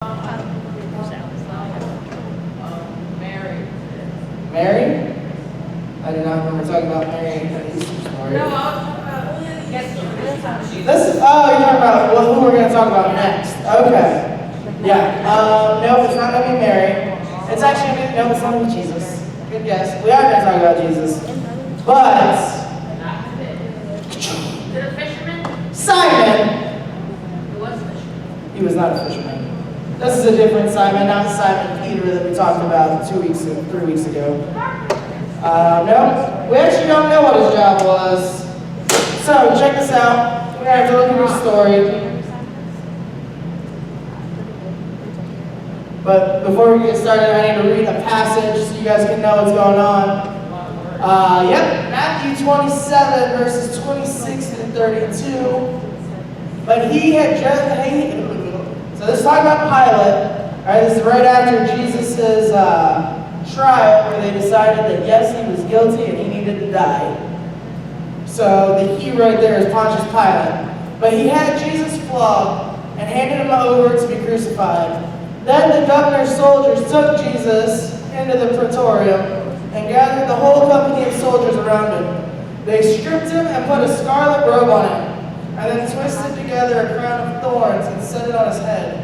Mary? I do not remember talking about Mary in the Easter story. No, I was talking about yesterday. You're talking about who we're going to talk about next. Okay. Yeah. No, it's not going to be Mary. It's actually, no, it's not going to be Jesus. Good guess. We are going to talk about Jesus. But Is it a fisherman? Simon, It was a fisherman. he was not a fisherman. This is a different Simon, not Simon Peter that we talked about 3 weeks ago. No, we actually don't know what his job was. So, check this out. We're going to have to look at his story. But before we get started, I need to read a passage so you guys can know what's going on. Matthew 27, verses 26 and 32. But he had just... So this is talking about Pilate. All right, this is right after Jesus' trial, where they decided that yes, he was guilty and he needed to die. So the he right there is Pontius Pilate. But he had Jesus flogged and handed him over to be crucified. Then the governor's soldiers took Jesus into the praetorium and gathered the whole company of soldiers around him. They stripped him and put a scarlet robe on him, and then twisted together a crown of thorns and set it on his head.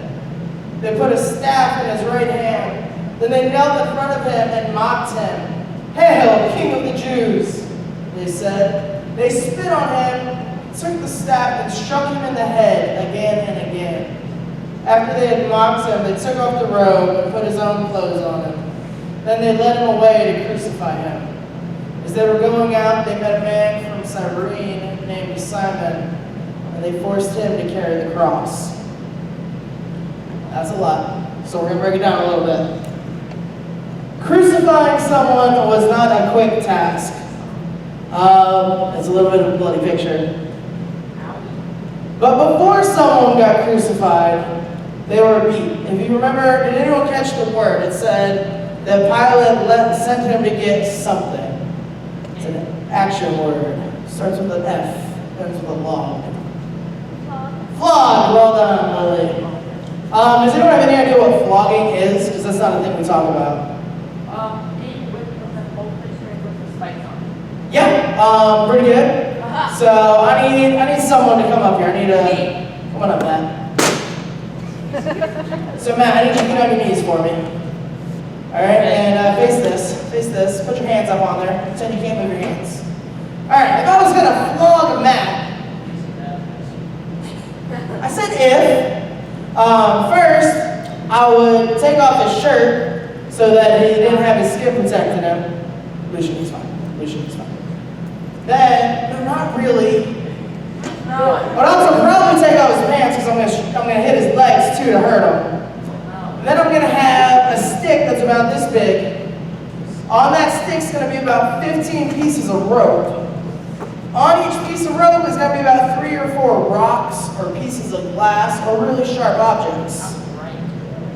They put a staff in his right hand. Then they knelt in front of him and mocked him. "Hail, King of the Jews," they said. They spit on him, took the staff, and struck him in the head again and again. After they had mocked him, they took off the robe and put his own clothes on him. Then they led him away to crucify him. As they were going out, they met a man from Cyrene named Simon, and they forced him to carry the cross. That's a lot, so we're going to break it down a little bit. Crucifying someone was not a quick task. It's a little bit of a bloody picture. But before someone got crucified, they were beat. If you remember, did anyone catch the word? It said that Pilate sent him to get something. It's an action word. Starts with an F, ends with a log. Flog. Well done, Lily. Does anyone have any idea what flogging is? Because that's not a thing we talk about. Being with the whole picture with the spikes on it. Yeah, pretty good. So I need someone to come up here. Come on up, Matt. So Matt, I need you to get on your knees for me. All right, and face this. Put your hands up on there. Pretend you can't move your hands. All right, if I was gonna flog Matt, I said if. First, I would take off his shirt so that he didn't have his skin protecting him. Lucian, he's fine. Then, no, not really. No. But also probably take off his pants because I'm gonna hit his legs too to hurt him. And then I'm gonna have a stick that's about this big. On that stick's gonna be about 15 pieces of rope. On each piece of rope is gonna be about 3 or 4 rocks or pieces of glass or really sharp objects.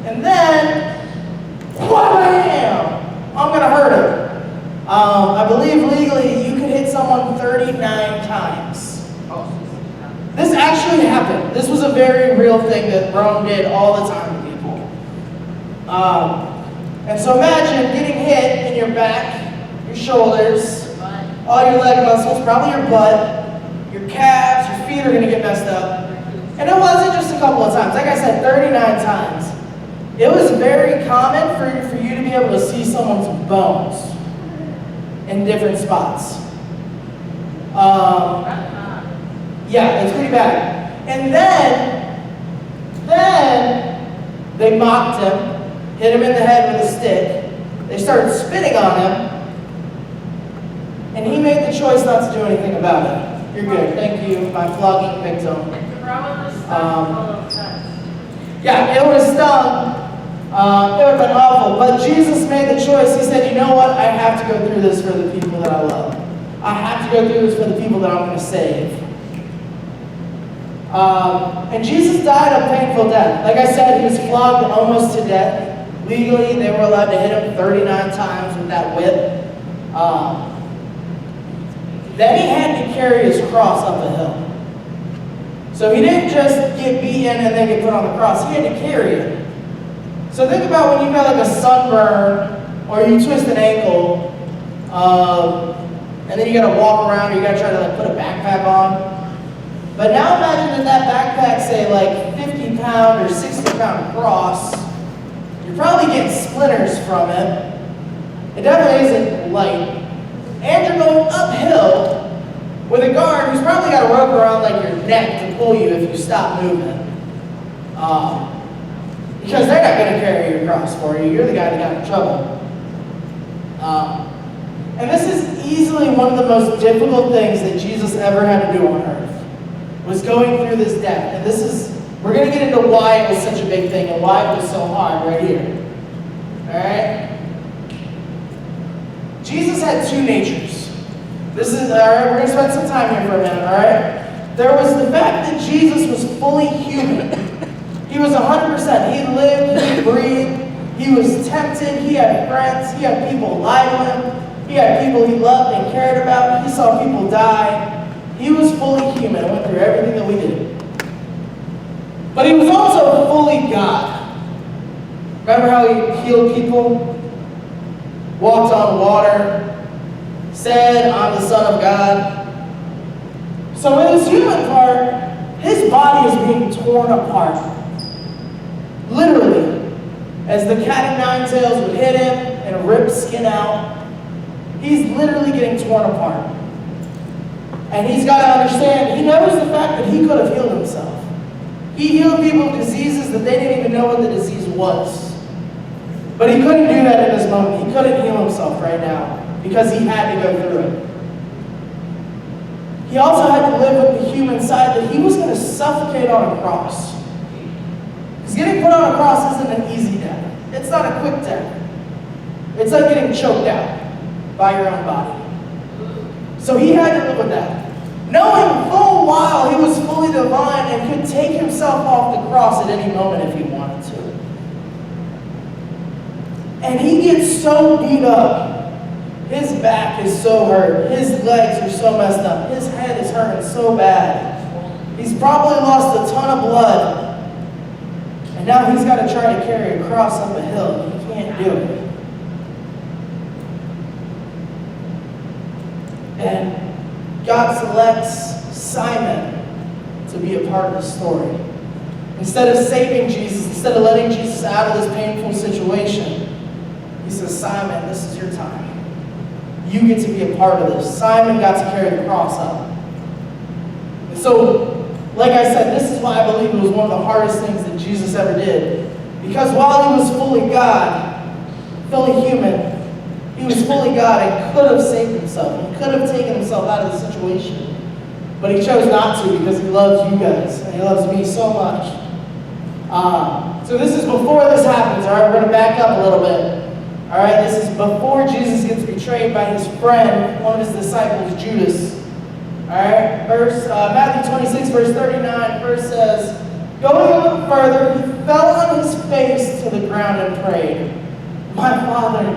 And then, wham! I'm gonna hurt him. I believe legally you can hit someone 39 times. This actually happened. This was a very real thing that Rome did all the time to people. And so imagine getting hit in your back, your shoulders, all your leg muscles, probably your butt, your calves, your feet are going to get messed up. And it wasn't just a couple of times. Like I said, 39 times. It was very common for you to be able to see someone's bones in different spots. Yeah, it's pretty bad. And then they mocked him, hit him in the head with a stick. They started spitting on him, and he made the choice not to do anything about it. You're good, thank you, my flogging victim. Yeah, it would have stung. It would have been awful, but Jesus made the choice. He said, you know what? I have to go through this for the people that I love. I have to go through this for the people that I'm going to save. And Jesus died a painful death. Like I said, he was flogged almost to death. Legally, they were allowed to hit him 39 times with that whip. Then he had to carry his cross up the hill. So he didn't just get beaten and then get put on the cross. He had to carry it. So think about when you've got like a sunburn or you twist an ankle, and then you gotta walk around or you gotta try to like put a backpack on. But now imagine that backpack, say like 50-pound or 60-pound cross, you're probably getting splinters from it. It definitely isn't light. And you're going uphill with a guard who's probably got a rope around like your neck to pull you if you stop moving. Because they're not going to carry your cross for you. You're the guy that got in trouble. And this is easily one of the most difficult things that Jesus ever had to do on earth, was going through this death. And this is, we're going to get into why it was such a big thing and why it was so hard right here. Alright? Jesus had two natures. This is, alright, we're going to spend some time here for a minute, alright? There was the fact that Jesus was fully human. He was 100%. He lived, he breathed, he was tempted, he had friends, he had people lie to him, he had people he loved and cared about, he saw people die. He was fully human and went through everything that we did. But he was also fully God. Remember how he healed people? Walked on water, said, "I'm the Son of God." So in his human part, his body is being torn apart. Literally. As the cat of nine tails would hit him and rip skin out, he's literally getting torn apart. And he's got to understand, he knows the fact that he could have healed himself. He healed people with diseases that they didn't even know what the disease was. But he couldn't do that in this moment. He couldn't heal himself right now because he had to go through it. He also had to live with the human side that he was going to suffocate on a cross. Because getting put on a cross isn't an easy death. It's not a quick death. It's like getting choked out by your own body. So he had to live with that. Knowing full well he was fully divine and could take himself off the cross at any moment if he wanted to. And he gets so beat up. His back is so hurt. His legs are so messed up. His head is hurting so bad. He's probably lost a ton of blood. And now he's got to try to carry a cross up a hill. He can't do it. And God selects Simon to be a part of the story. Instead of saving Jesus, instead of letting Jesus out of this painful situation, he says, "Simon, this is your time. You get to be a part of this." Simon got to carry the cross up. And so, like I said, this is why I believe it was one of the hardest things that Jesus ever did. Because while he was fully God, fully human, he was fully God and could have saved himself. He could have taken himself out of the situation. But he chose not to because he loves you guys and he loves me so much. So this is before this happens, all right? We're going to back up a little bit. All right, this is before Jesus gets betrayed by his friend, one of his disciples, Judas. All right, Matthew 26, verse 39, verse says, "Going a little further, he fell on his face to the ground and prayed, 'My Father,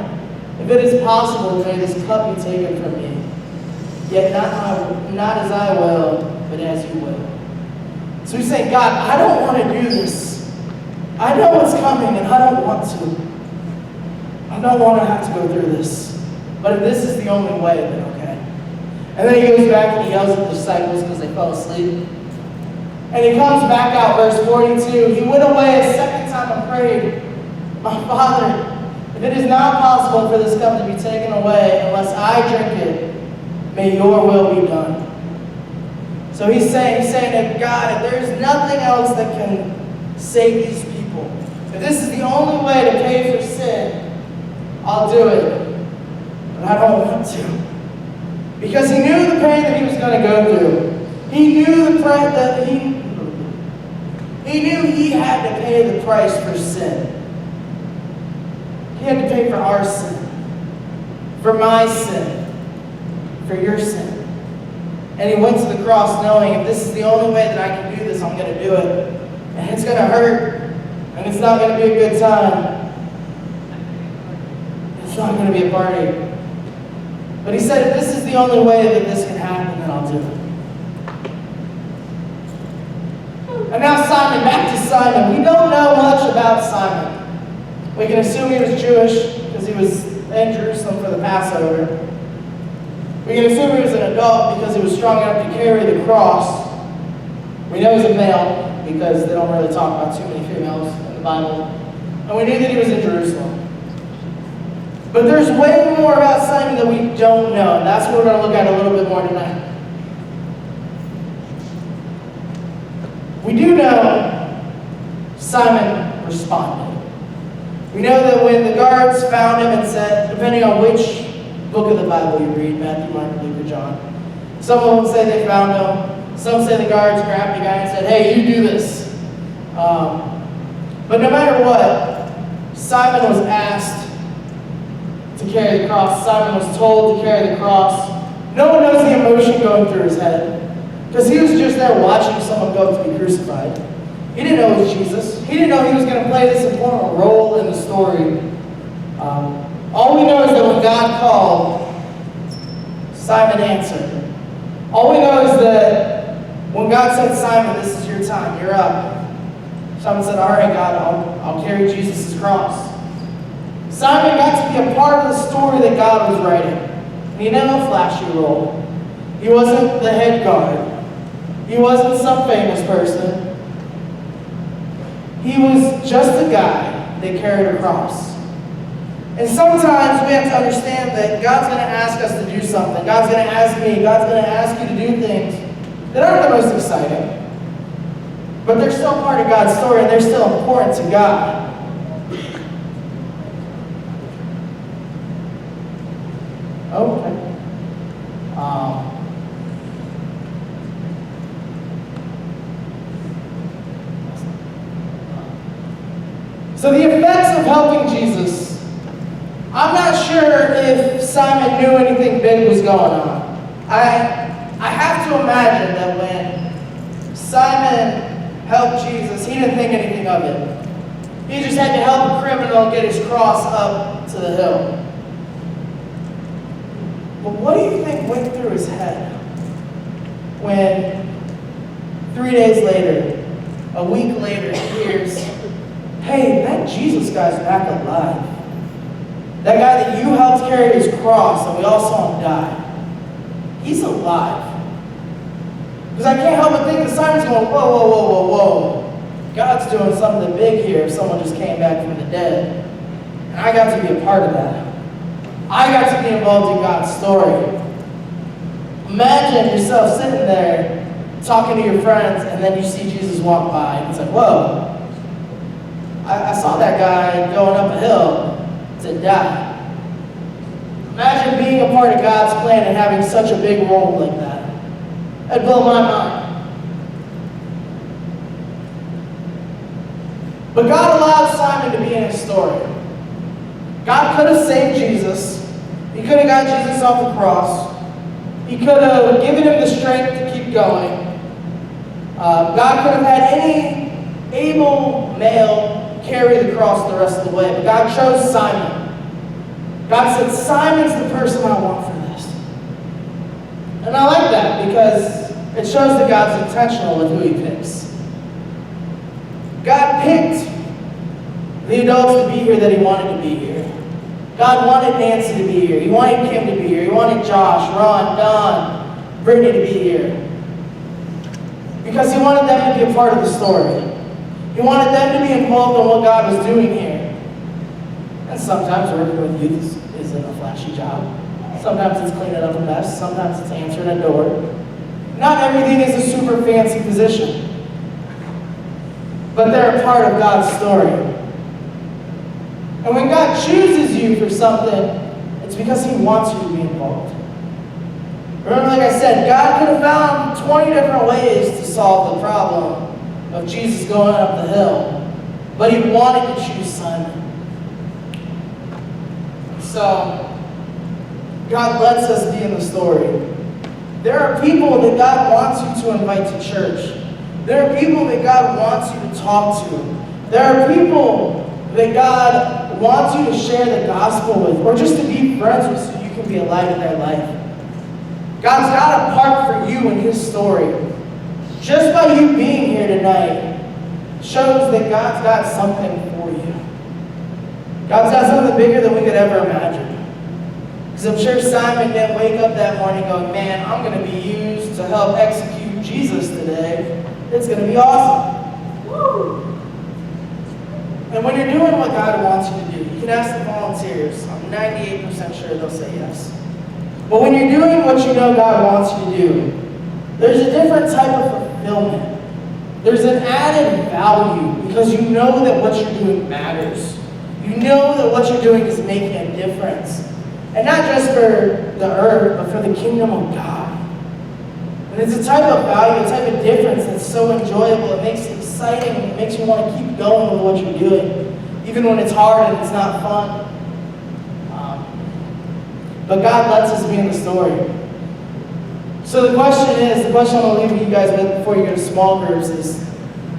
if it is possible, may this cup be taken from me. Yet not as I will, but as you will.'" So he's saying, "God, I don't want to do this. I know what's coming and I don't want to. I don't want to have to go through this. But if this is the only way, then okay." And then he goes back and he yells at the disciples because they fell asleep. And he comes back out, verse 42. "He went away a second time and prayed, 'My Father, if it is not possible for this cup to be taken away unless I drink it, may your will be done.'" So he's saying that, God, if there's nothing else that can save these people, if this is the only way to pay for sin, I'll do it. But I don't want to. Because he knew the pain that he was going to go through. He knew the price that he knew he had to pay the price for sin. He had to pay for our sin, for my sin, for your sin. And he went to the cross knowing, if this is the only way that I can do this, I'm going to do it. And it's going to hurt, and it's not going to be a good time. It's not going to be a party. But he said, if this is the only way that this can happen, then I'll do it. And now Simon, back to Simon. We don't know much about Simon. We can assume he was Jewish because he was in Jerusalem for the Passover. We can assume he was an adult because he was strong enough to carry the cross. We know he's a male because they don't really talk about too many females in the Bible. And we knew that he was in Jerusalem. But there's way more about Simon that we don't know, and that's what we're going to look at a little bit more tonight. We do know Simon responded. We know that when the guards found him and said, depending on which book of the Bible you read, Matthew, Mark, Luke, or John, some of them say they found him. Some say the guards grabbed the guy and said, hey, you do this. But no matter what, Simon was asked to carry the cross. Simon was told to carry the cross. No one knows the emotion going through his head because he was just there watching someone go to be crucified. He didn't know it was Jesus. He didn't know he was going to play this important role in the story. All we know is that when God called, Simon answered. All we know is that when God said, Simon, this is your time, you're up. Simon said, all right, God, I'll carry Jesus' cross. Simon got to be a part of the story that God was writing. He didn't have a flashy role. He wasn't the head guard. He wasn't some famous person. He was just a guy that carried a cross. And sometimes we have to understand that God's going to ask us to do something. God's going to ask me, God's going to ask you to do things that aren't the most exciting. But they're still part of God's story and they're still important to God. Okay. So the effects of helping Jesus. I'm not sure if Simon knew anything big was going on. I have to imagine that when Simon helped Jesus, he didn't think anything of it. He just had to help a criminal get his cross up to the hill. But what do you think went through his head when 3 days later, a week later, he hears, hey, that Jesus guy's back alive. That guy that you helped carry his cross and we all saw him die. He's alive. Because I can't help but think that Simon's going, whoa, whoa, whoa, whoa, whoa. God's doing something big here if someone just came back from the dead. And I got to be a part of that. I got to be involved in God's story. Imagine yourself sitting there talking to your friends and then you see Jesus walk by and it's like, whoa, I saw that guy going up a hill to die. Imagine being a part of God's plan and having such a big role like that. That'd blow my mind. But God allowed Simon to be in his story. God could have saved Jesus. He could have got Jesus off the cross. He could have given him the strength to keep going. God could have had any able male carry the cross the rest of the way. But God chose Simon. God said, Simon's the person I want for this. And I like that because it shows that God's intentional with who he picks. God picked the adults to be here that he wanted to be here. God wanted Nancy to be here. He wanted Kim to be here. He wanted Josh, Ron, Don, Brittany to be here. Because he wanted them to be a part of the story. He wanted them to be involved in what God was doing here. And sometimes working with youth isn't a flashy job. Sometimes it's cleaning up a mess. Sometimes it's answering a door. Not everything is a super fancy position. But they're a part of God's story. And when God chooses you for something, it's because he wants you to be involved. Remember, like I said, God could have found 20 different ways to solve the problem of Jesus going up the hill. But he wanted to choose Simon. So, God lets us be in the story. There are people that God wants you to invite to church. There are people that God wants you to talk to. There are people that God wants you to share the gospel with, or just to be friends with so you can be a light in their life. God's got a part for you in his story. Just by you being here tonight shows that God's got something for you. God's got something bigger than we could ever imagine. Because I'm sure Simon didn't wake up that morning going, man, I'm going to be used to help execute Jesus today. It's going to be awesome. Woo! And when you're doing what God wants you to do, you can ask the volunteers. I'm 98% sure they'll say yes. But when you're doing what you know God wants you to do, there's a different type of fulfillment. There's an added value because you know that what you're doing matters. You know that what you're doing is making a difference. And not just for the earth, but for the kingdom of God. And it's a type of value, a type of difference that's so enjoyable. It makes it exciting. It makes you want to keep going with what you're doing, even when it's hard and it's not fun. But God lets us be in the story. So the question I'm going to leave you guys with before you go to small groups is,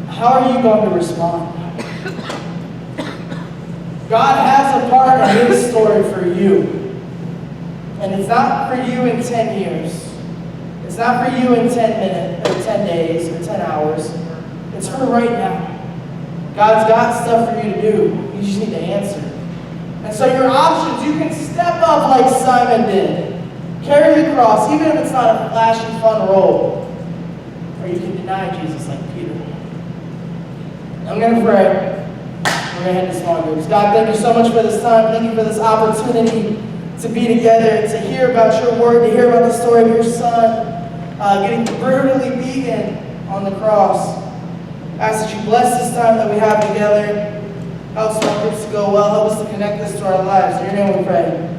how are you going to respond? God has a part in His story for you. And it's not for you in 10 years. It's not for you in 10 minutes, or 10 days, or 10 hours. It's for right now. God's got stuff for you to do. You just need to answer. And so your options, you can step up like Simon did. Carry the cross, even if it's not a flashy, fun role. Or you can deny Jesus like Peter. I'm going to pray. We're going to head to small groups. God, thank you so much for this time. Thank you for this opportunity to be together, to hear about your word, to hear about the story of your son getting brutally beaten on the cross. I ask that you bless this time that we have together. Help small groups to go well. Help us to connect this to our lives. In your name we pray.